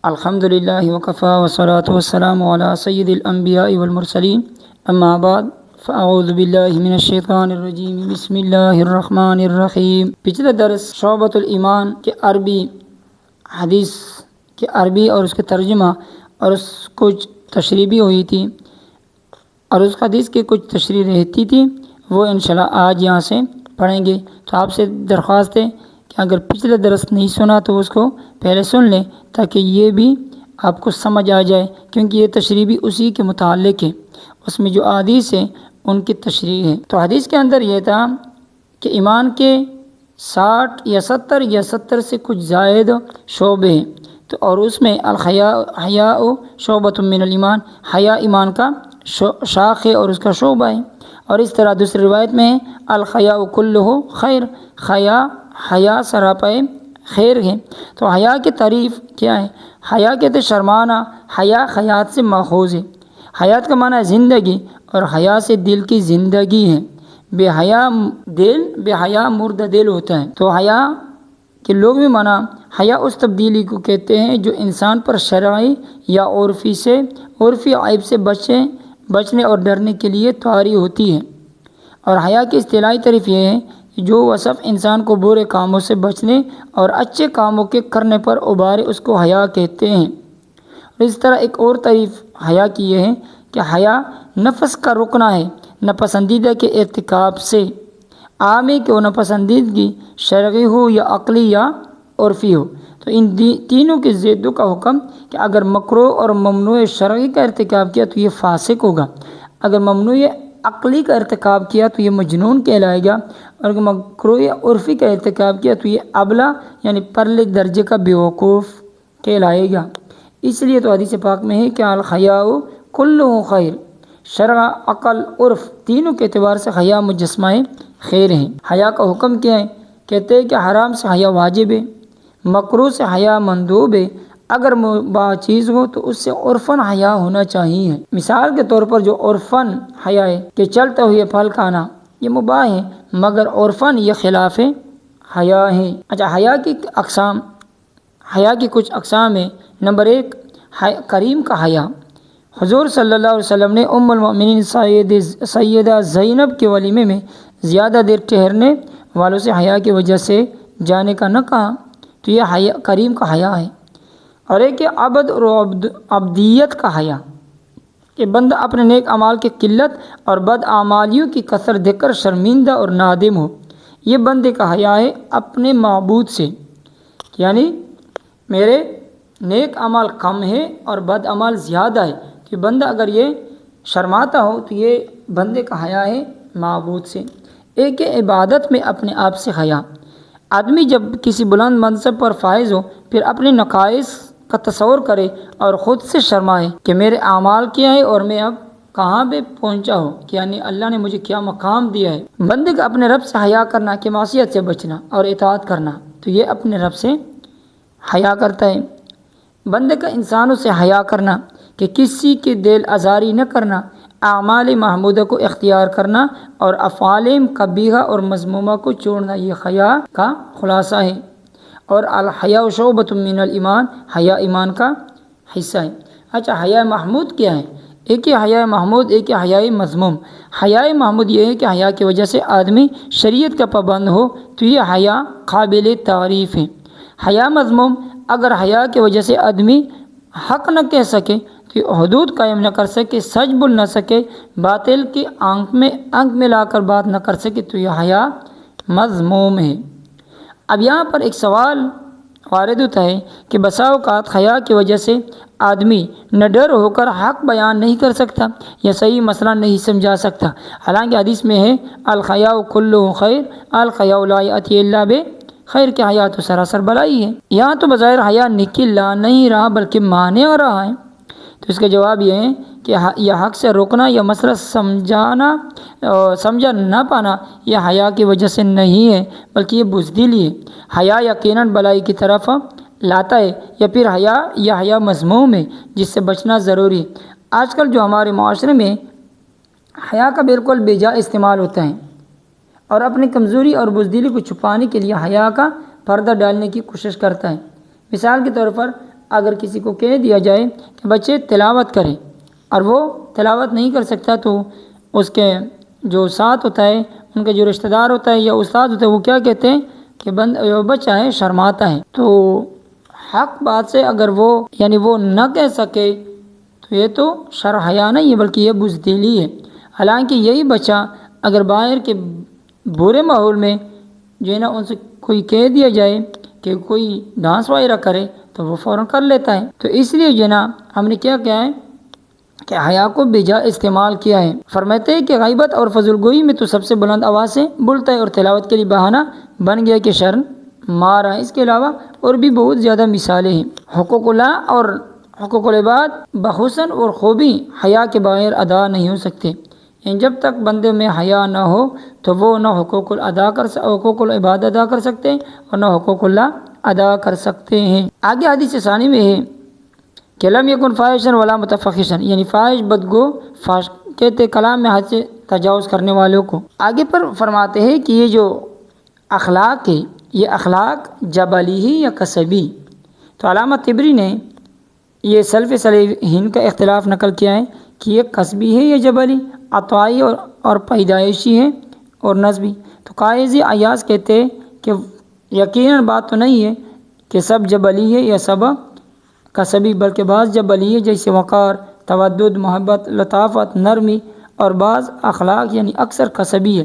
الحمدللہ وکفیٰ والصلاۃ والسلام علی سید الانبیاء والمرسلین اما بعد فاعوذ باللہ من الشیطان الرجیم بسم اللہ الرحمن الرحیم۔ پچھلا درس شعبۃ الایمان کے عربی حدیث کے عربی اور اس کے ترجمہ اور اس کچھ تشریح بھی ہوئی تھی اور اس حدیث کی کچھ تشریح رہتی تھی، وہ انشاءاللہ آج یہاں سے پڑھیں گے۔ تو آپ سے درخواست ہے کہ اگر پچھلا درس نہیں سنا تو اس کو پہلے سن لیں تاکہ یہ بھی آپ کو سمجھ آ جائے، کیونکہ یہ تشریح بھی اسی کے متعلق ہے، اس میں جو احادیث ہیں ان کی تشریح ہے۔ تو حدیث کے اندر یہ تھا کہ ایمان کے 60 یا 70 سے کچھ زائد شعبے ہیں، تو اور اس میں حیاء شعبۃ من الایمان، حیا ایمان کا شاخ ہے اور اس کا شعبہ ہے۔ اور اس طرح دوسری روایت میں الحیاء کلہ خیر، حیا سراپائے خیر ہے۔ تو حیا کی تعریف کیا ہے؟ حیا کہتے شرمانا، حیا حیات سے ماخوذ ہے۔ حیات کا معنی ہے زندگی، اور حیا سے دل کی زندگی ہے۔ بے حیا مردہ دل ہوتا ہے۔ تو حیا کے لوگ بھی معنی حیا اس تبدیلی کو کہتے ہیں جو انسان پر شرعی یا عرفی عیب سے بچنے اور ڈرنے کے لیے طاری ہوتی ہے۔ اور حیا کی اصطلاحی تعریف یہ ہے کہ جو وصف انسان کو برے کاموں سے بچنے اور اچھے کاموں کے کرنے پر ابھارے، اس کو حیا کہتے ہیں۔ اور اس طرح ایک اور تعریف حیا کی یہ ہے کہ حیا نفس کا رکنا ہے ناپسندیدہ کے ارتکاب سے، عام ہے کہ وہ ناپسندیدگی شرعی ہو یا عقلی یا عرفی ہو۔ تو ان تینوں کے ضدوں کا حکم کہ اگر مکروہ اور ممنوع شرعی کا ارتکاب کیا تو یہ فاسق ہوگا، اگر ممنوع عقلی کا ارتکاب کیا تو یہ مجنون کہلائے گا، اور اگر مکروہ عرفی کا ارتکاب کیا تو یہ ابلا یعنی پرلے درجے کا بیوقوف کہلائے گا۔ اس لیے تو حدیث پاک میں ہے کہ الحیاء کلہ خیر، شرع، عقل، عرف تینوں کے اعتبار سے حیا مجسمہ خیر ہیں۔ حیا کا حکم کیا ہے؟ کہتے ہیں کہ حرام سے حیا واجب ہے، مکروہ سے حیا مندوب ہے، اگر مباح چیز ہو تو اس سے عرفاً حیا ہونا چاہیے۔ مثال کے طور پر جو عرفاً حیا ہے کہ چلتے ہوئے پھل کھانا، یہ مباح ہے، مگر عرفاً یہ خلاف حیا ہے۔ اچھا، حیا کی کچھ اقسام ہیں۔ نمبر 1، کریم کا حیا۔ حضور صلی اللہ علیہ وسلم نے ام المؤمنین سیدہ زینب کے ولیمے میں زیادہ دیر ٹھہرنے والوں سے حیا کی وجہ سے جانے کا نہ کہا، تو یہ کریم کا حیا ہے۔ اور ایک عبد اور عبدیت کا حیا کہ بندہ اپنے نیک اعمال کی قلت اور بد اعمالیوں کی کثرت دیکھ کر شرمندہ اور نادم ہو، یہ بندے کا حیا ہے اپنے معبود سے، یعنی میرے نیک اعمال کم ہے اور بد اعمال زیادہ ہے، کہ بندہ اگر یہ شرماتا ہو تو یہ بندے کا حیا ہے معبود سے۔ ایک عبادت میں اپنے آپ سے حیا۔ آدمی جب کسی بلند منصب پر فائز ہو پھر اپنے نقائص کا تصور کرے اور خود سے شرمائے کہ میرے اعمال کیا ہے اور میں اب کہاں پہ پہنچا ہوں، کہ یعنی اللہ نے مجھے کیا مقام دیا ہے۔ بندے کا اپنے رب سے حیا کرنا کہ معصیت سے بچنا اور اطاعت کرنا، تو یہ اپنے رب سے حیا کرتا ہے۔ بندے کا انسانوں سے حیا کرنا کہ کسی کی دل آزاری نہ کرنا، اعمال محمودہ کو اختیار کرنا اور افعال قبیحہ اور مذمومہ کو چھوڑنا، یہ حیا کا خلاصہ ہے۔ اور الحیاء شعبۃ من الایمان، حیا ایمان کا حصہ ہے۔ اچھا، حیا محمود کیا ہے؟ ایک ہی حیا محمود، ایک ہی حیا مذموم۔ حیا محمود یہ ہے کہ حیا کی وجہ سے آدمی شریعت کا پابند ہو تو یہ حیا قابل تعریف ہے۔ حیا مذموم، اگر حیا کی وجہ سے آدمی حق نہ کہہ سکے تو حدود قائم نہ کر سکے، سچ بول نہ سکے، باطل کی آنکھ میں لا کر بات نہ کر سکے، تو یہ حیا مذموم ہے۔ اب یہاں پر ایک سوال وارد ہوتا ہے کہ بسا اوقات حیا کی وجہ سے آدمی نہ ڈر ہو کر حق بیان نہیں کر سکتا یا صحیح مسئلہ نہیں سمجھا سکتا، حالانکہ حدیث میں ہے الحیاء کلہ خیر، الحیاء لا یأتی الا بخیر، کہ حیا تو سراسر بلائی ہے۔ یہاں تو بظاہر حیا نیکی لا نہیں رہا بلکہ مانے آ رہا ہے، تو اس کا جواب یہ ہے کہ یہ حق سے روکنا یا مسئلہ سمجھا نہ پانا یہ حیا کی وجہ سے نہیں ہے بلکہ یہ بزدلی ہے۔ حیا یقیناً بلائی کی طرف لاتا ہے، یا پھر حیا مذموم ہے جس سے بچنا ضروری ہے۔ آج کل جو ہمارے معاشرے میں حیا کا بالکل بے جا استعمال ہوتا ہے اور اپنی کمزوری اور بزدلی کو چھپانے کے لیے حیا کا پردہ ڈالنے کی کوشش کرتا ہے۔ مثال کے طور پر اگر کسی کو کہہ دیا جائے کہ بچے تلاوت کریں اور وہ تلاوت نہیں کر سکتا تو اس کے جو ساتھ ہوتا ہے، ان کا جو رشتہ دار ہوتا ہے یا استاد ہوتا ہے، وہ کیا کہتے ہیں کہ بچہ ہے شرماتا ہے۔ تو حق بات سے اگر وہ نہ کہہ سکے تو یہ تو شرم حیا نہیں ہے بلکہ یہ بزدلی ہے۔ حالانکہ یہی بچہ اگر باہر کے برے ماحول میں جو ہے نا ان سے کوئی کہہ دیا جائے کہ کوئی ڈانس وغیرہ کرے تو وہ فوراً کر لیتا ہے۔ تو اس لیے جو ہے نا ہم نے کیا ہے کہ حیا کو بجا استعمال کیا ہے۔ فرماتے ہیں کہ غیبت اور فضول گوئی میں تو سب سے بلند آواز سے بولتا ہے اور تلاوت کے لیے بہانہ بن گیا کہ شرم مارا۔ اس کے علاوہ اور بھی بہت زیادہ مثالیں ہیں۔ حقوق اللہ اور حقوق العباد بحسن اور خوبی حیا کے بغیر ادا نہیں ہو سکتے۔ یعنی جب تک بندے میں حیا نہ ہو تو وہ نہ حقوق العباد ادا کر سکتے اور نہ حقوق اللہ ادا کر سکتے ہیں۔ آگے حدیث ثانی میں ہے کہ لم یکن فاحشا ولا متفحشا، یعنی فاحش بدگو فاحش کہتے کلام میں حد سے تجاوز کرنے والوں کو۔ آگے پر فرماتے ہیں کہ یہ جو اخلاق ہے یہ اخلاق جبلی ہی یا کسبی۔ تو علامہ طبری نے یہ سلف صالحین کا اختلاف نقل کیا ہے کہ یہ کسبی ہے یا جبلی، عطائی اور پیدائشی ہے اور نسبی۔ تو قائض ایاز کہتے ہیں کہ یقیناً بات تو نہیں ہے کہ سب جبلی ہے یا سب کسبی، بلکہ بعض جبلی ہے جیسے وقار، تودد، محبت، لطافت، نرمی، اور بعض اخلاق یعنی اکثر کسبی ہے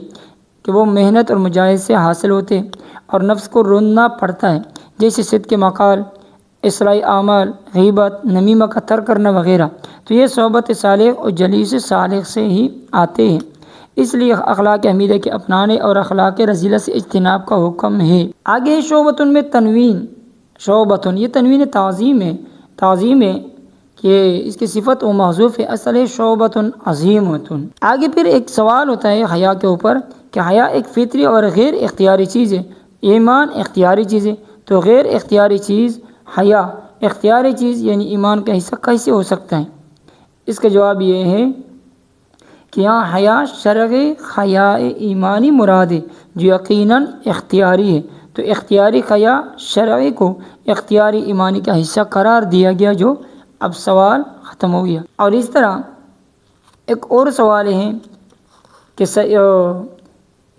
کہ وہ محنت اور مجاہد سے حاصل ہوتے ہیں اور نفس کو روندنا پڑتا ہے، جیسے صدق مقال، اصلاح اعمال، غیبت، نمیمہ کا ترک کرنا وغیرہ۔ تو یہ صحبت صالح اور جلیس صالح سے ہی آتے ہیں۔ اس لیے اخلاق حمیدہ کے اپنانے اور اخلاق رذیلہ سے اجتناب کا حکم ہے۔ آگے شعبۃ میں تنوین، شعبۃ یہ تنوین تعظیم ہے کہ اس کی صفت و محذوف ہے، اصل ہے شعبۃ عظیمۃ۔ آگے پھر ایک سوال ہوتا ہے حیا کے اوپر کہ حیا ایک فطری اور غیر اختیاری چیز ہے، ایمان اختیاری چیز ہے، تو غیر اختیاری چیز حیا اختیاری چیز یعنی ایمان کا حصہ کیسے ہو سکتا ہے؟ اس کا جواب یہ ہے کہ یہاں حیا شرعی حیا ایمانی مراد ہے جو یقیناً اختیاری ہے، تو اختیاری حیا شرعی کو اختیاری ایمانی کا حصہ قرار دیا گیا۔ جو اب سوال ختم ہو گیا۔ اور اس طرح ایک اور سوال ہے کہ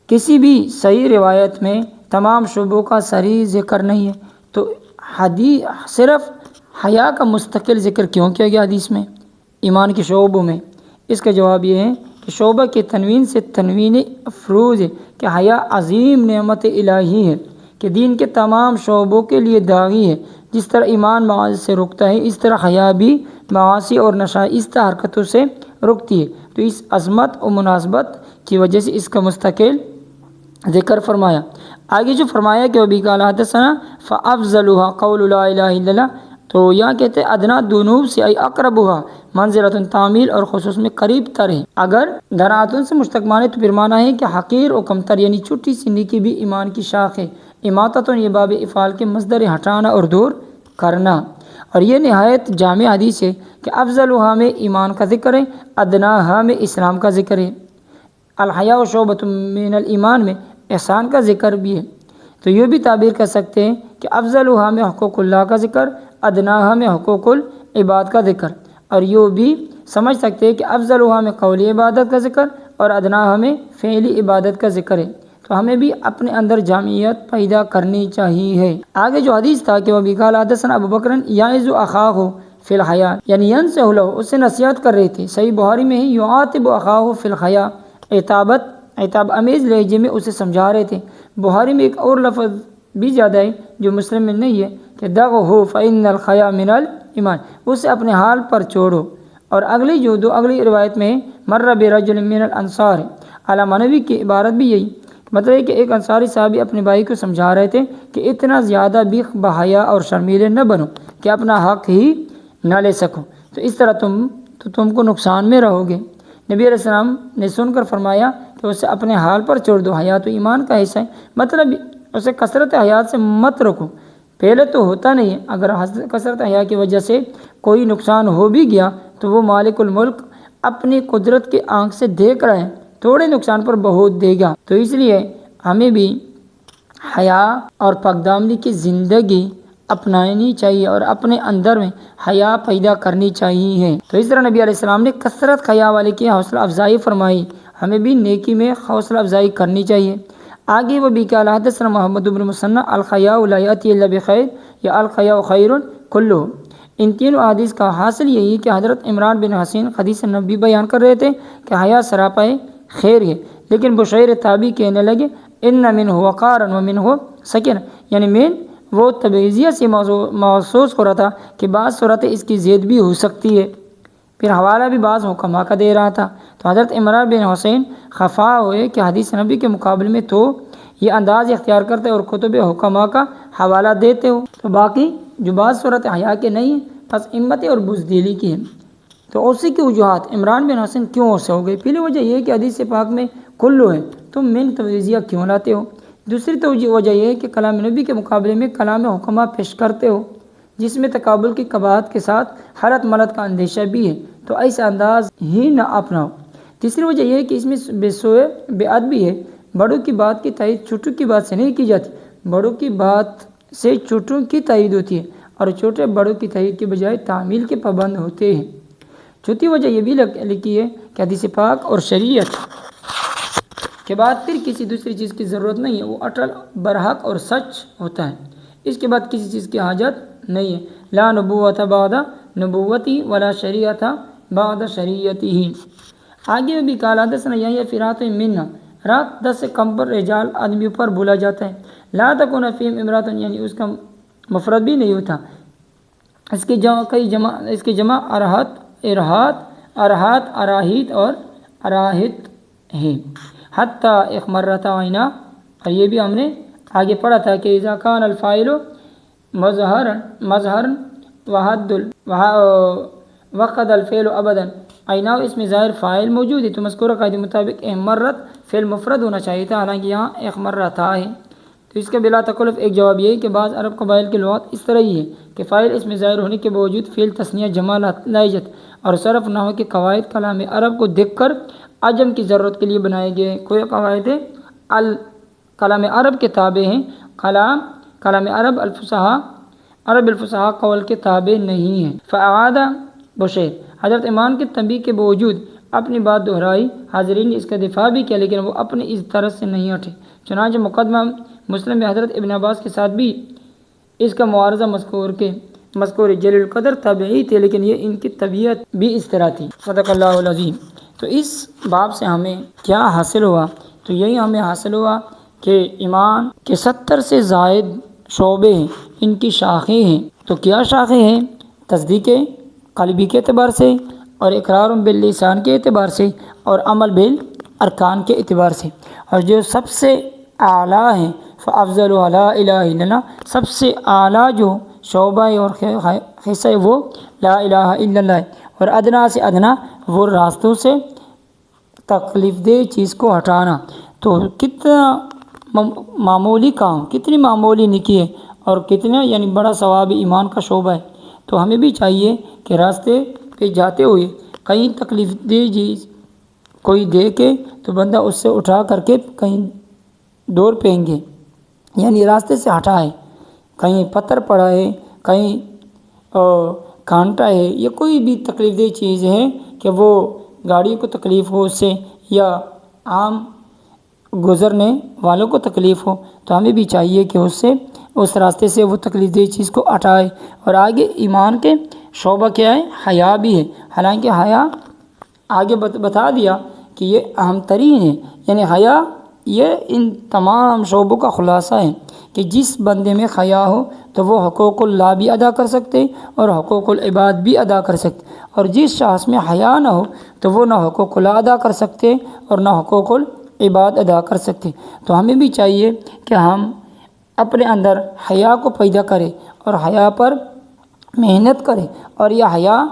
کسی بھی صحیح روایت میں تمام شعبوں کا صریح ذکر نہیں ہے، تو حدیث صرف حیا کا مستقل ذکر کیوں کیا گیا حدیث میں ایمان کے شعبوں میں؟ اس کا جواب یہ ہے کہ شعبہ کے تنوین سے تنوین افروز ہے کہ حیا عظیم نعمت الہی ہے کہ دین کے تمام شعبوں کے لیے داعی ہے۔ جس طرح ایمان معاصی سے رکتا ہے اس طرح حیا بھی معاصی اور نشائستہ حرکتوں سے رکتی ہے۔ تو اس عظمت و مناسبت کی وجہ سے اس کا مستقل ذکر فرمایا۔ آگے جو فرمایا کہ وبی قال حدثنا فافضلها قول لا الہ الا اللہ، تو یہاں کہتے ہیں ادنا دنوب سے ای اقربها منزلۃ تعمیل اور خصوص میں قریب تر ہے۔ اگر دھراتن سے مشتق مانے تو پھر مانا ہے کہ حقیر و کمتر یعنی چھوٹی سی نیکی بھی ایمان کی شاخ ہے۔ اماطۃ یہ باب افعال کے مصدر ہٹانا اور دور کرنا، اور یہ نہایت جامع حدیث ہے کہ افضلها میں ایمان کا ذکر ہے، ادناها میں اسلام کا ذکر ہے، الحیاء شعبۃ من الایمان میں احسان کا ذکر بھی ہے۔ تو یہ بھی تعبیر کر سکتے ہیں کہ افضلها میں حقوق اللہ کا ذکر، ادناها میں حقوق العباد کا ذکر، اور یہ بھی سمجھ سکتے ہیں کہ افضلها میں قولی عبادت کا ذکر اور ادناها میں فعلی عبادت کا ذکر ہے۔ تو ہمیں بھی اپنے اندر جامعیت پیدا کرنی چاہیے۔ آگے جو حدیث تھا کہ وبی قال حدثنا ابو بکر یعظ اخاہ فی الحیا، یعنی ینصح له، اس سے نصیحت کر رہے تھے۔ صحیح بخاری میں ہی یعاتب اخاہ فی الحیا، عتاب امیز لہجے میں اسے سمجھا رہے تھے۔ بخاری میں ایک اور لفظ بھی زیادہ ہے جو مسلم میں نہیں ہے کہ دعہ فإن الحیا من الایمان، اسے اپنے حال پر چھوڑو۔ اور اگلی روایت میں مر برجل من الانصار، علامہ نووی کی عبارت بھی یہی، مطلب ہے کہ ایک انصاری صحابی اپنے بھائی کو سمجھا رہے تھے کہ اتنا زیادہ بھی بحیا اور شرمیلے نہ بنو کہ اپنا حق ہی نہ لے سکو، تو اس طرح تم کو نقصان میں رہو گے۔ نبی علیہ السلام نے سن کر فرمایا کہ اسے اپنے حال پر چھوڑ دو، حیا تو ایمان کا حصہ ہے، مطلب اسے کثرت حیات سے مت رکھو۔ پہلے تو ہوتا نہیں ہے، اگر کثرت حیا کی وجہ سے کوئی نقصان ہو بھی گیا تو وہ مالک الملک اپنی قدرت کی آنکھ سے دیکھ رہا ہے، تھوڑے نقصان پر بہت دے گا۔ تو اس لیے ہمیں بھی حیا اور پاک دامنی کی زندگی اپنانی چاہیے اور اپنے اندر میں حیا پیدا کرنی چاہیے۔ تو اس طرح نبی علیہ السلام نے کثرت حیا والے کی حوصلہ افزائی فرمائی، ہمیں بھی نیکی میں حوصلہ افزائی کرنی چاہیے۔ آگے وہ بھی قال حدثنا محمد بن مثنى الحیاء لا یأتی الا بخیر یا الحیاء خیر کلہ۔ ان تینوں احادیث کا حاصل یہی ہے کہ حضرت عمران بن حسین حدیث نبی بیان کر رہے تھے کہ حیا سراپا خیر ہے، لیکن بشیر تابعی کہنے لگے ان منہ وقارا ومنہ سکن، یعنی میں وہ تبعیضیہ سے محسوس ہو رہا تھا کہ بعض صورتیں اس کی زید بھی ہو سکتی ہے، پھر حوالہ بھی بعض حکماء کا دے رہا تھا۔ تو حضرت عمران بن حسین خفا ہوئے کہ حدیث نبی کے مقابلے میں تو یہ انداز اختیار کرتے اور کتب حکماء کا حوالہ دیتے ہو، تو باقی جو بعض صورت حیا کے نہیں ہیں بس امت اور بزدلی کی ہیں۔ تو اسی کی وجوہات عمران بن حسین کیوں ایسے ہو گئی؟ پہلی وجہ یہ ہے کہ حدیث پاک میں کلو ہے، تم من تبعیضیہ کیوں لاتے ہو؟ دوسری تو وجہ یہ ہے کہ کلام نبی کے مقابلے میں کلام حکماء پیش کرتے ہو جس میں تقابل کی قباحت کے ساتھ حرت ملت کا اندیشہ بھی ہے، تو ایسا انداز ہی نہ اپناؤ۔ تیسری وجہ یہ ہے کہ اس میں بے سوئے بے ادبی ہے، بڑوں کی بات کی تائید چھوٹوں کی بات سے نہیں کی جاتی، بڑوں کی بات سے چھوٹوں کی تائید ہوتی ہے اور چھوٹے بڑوں کی تائید کے بجائے تعمیل کے پابند ہوتے ہیں۔ چوتھی وجہ یہ بھی لکھی ہے کہ حدیث پاک اور شریعت کے بعد پھر کسی دوسری چیز کی ضرورت نہیں ہے، وہ اٹل برحق اور سچ ہوتا ہے، اس کے بعد کسی چیز کی حاجت نہیں ہے۔ لا نبوت بعد نبوتی ولا شریعت بعد شریعتی ہی۔ آگے بھی قال حدثنا یحییٰ فی رات منا، رات 10 سے کم پر رجال آدمی پر بولا جاتا ہے۔ لا تکون فیہم امرأۃ، یعنی اس کا مفرد بھی نہیں ہوتا، اس کی جمع ارہات اراہیت اور اراہت ہے۔ حتیٰ اخمرت عینا، اور یہ بھی ہم نے آگے پڑھا تھا کہ اذا کان الفاعل مظہرا وقد الفعل ابدا، عینا اس میں ظاہر فاعل موجود ہے تو مذکورہ قاعدے مطابق احمرت فعل مفرد ہونا چاہیے تھا، حالانکہ یہاں اخمرتا ہے۔ تو اس کا بلا تکلف ایک جواب یہ ہے کہ بعض عرب قبائل کے لغات اس طرح ہی ہے کہ فاعل اس میں ظاہر ہونے کے باوجود فعل تثنیہ جمع لائی جاتی، اور صرف نحو کے قواعد کلام عرب کو دیکھ کر عجم کی ضرورت کے لیے بنائے گئے۔ کوئی قواعد کلام عرب کے تابع ہیں، کلام عرب الفصحاء قول کے تابع نہیں ہیں۔ فاعاد بشیر، حضرت عمران کے تنبیہ کے باوجود اپنی بات دہرائی، حاضرین نے اس کا دفاع بھی کیا لیکن وہ اپنی اس طرز سے نہیں ہٹے، چنانچہ مقدمہ مسلم میں حضرت ابن عباس کے ساتھ بھی اس کا معارضہ مذکور جلیل القدر تابعی تھے، لیکن یہ ان کی طبیعت بھی اس طرح تھی۔ صدق اللہ العظیم۔ تو اس باب سے ہمیں کیا حاصل ہوا؟ تو یہی ہمیں حاصل ہوا کہ ایمان کے 70 سے زائد شعبے ہیں، ان کی شاخیں ہیں۔ تو کیا شاخیں ہیں؟ تصدیق قلبی کے اعتبار سے، اور اقرار باللسان کے اعتبار سے، اور عمل بالارکان کے اعتبار سے، اور جو سب سے اعلیٰ ہیں فافضل لا الہ الا اللہ، سب سے اعلیٰ جو شعبہ اور حصہ ہے وہ لا الہ الا اللہ ہے، اور ادنا سے ادنا وہ راستوں سے تکلیف دہ چیز کو ہٹانا۔ تو کتنا معمولی کام، کتنی معمولی نیکی ہے، اور کتنا یعنی بڑا ثواب ایمان کا شعبہ ہے۔ تو ہمیں بھی چاہیے کہ راستے پہ جاتے ہوئے کہیں تکلیف دہ چیز کوئی دے کے تو بندہ اس سے اٹھا کر کے کہیں دور پھینکے، یعنی راستے سے ہٹائے، کہیں پتھر پڑا ہے، کہیں کانٹا ہے، یا کوئی بھی تکلیف دہ چیز ہے کہ وہ گاڑی کو تکلیف ہو اس سے، یا عام گزرنے والوں کو تکلیف ہو، تو ہمیں بھی چاہیے کہ اس راستے سے وہ تکلیف دہ چیز کو ہٹائے۔ اور آگے ایمان کے شعبہ کیا ہے؟ حیا بھی ہے، حالانکہ حیا آگے بتا دیا کہ یہ اہم ترین ہے، یعنی حیا یہ ان تمام شعبوں کا خلاصہ ہے کہ جس بندے میں حیا ہو تو وہ حقوق اللہ بھی ادا کر سکتے اور حقوق العباد بھی ادا کر سکتے، اور جس شخص میں حیا نہ ہو تو وہ نہ حقوق اللہ ادا کر سکتے اور نہ حقوق العباد ادا کر سکتے۔ تو ہمیں بھی چاہیے کہ ہم اپنے اندر حیا کو پیدا کریں اور حیا پر محنت کریں، اور یہ حیا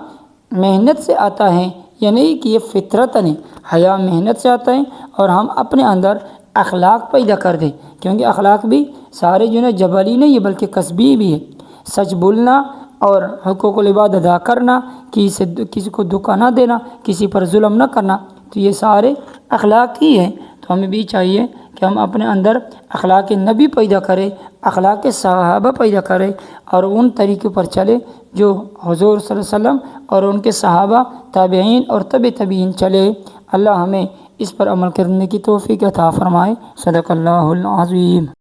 محنت سے آتا ہے، یہ نہیں کہ یہ فطرتاً ہے، حیا محنت سے آتا ہے، اور ہم اپنے اندر اخلاق پیدا کر دیں، کیونکہ اخلاق بھی سارے جو ہے جبلی نہیں ہے بلکہ کسبی بھی ہے۔ سچ بولنا اور حقوق العباد ادا کرنا، کسی کو دھوکہ نہ دینا، کسی پر ظلم نہ کرنا، تو یہ سارے اخلاق ہی ہیں۔ تو ہمیں بھی چاہیے کہ کہ ہم اپنے اندر اخلاق نبی پیدا کریں، اخلاق صحابہ پیدا کریں اور ان طریقوں پر چلے جو حضور صلی اللہ علیہ وسلم اور ان کے صحابہ، تابعین اور تبع تابعین چلے۔ اللہ ہمیں اس پر عمل کرنے کی توفیق عطا فرمائے۔ صدق اللہ العظیم۔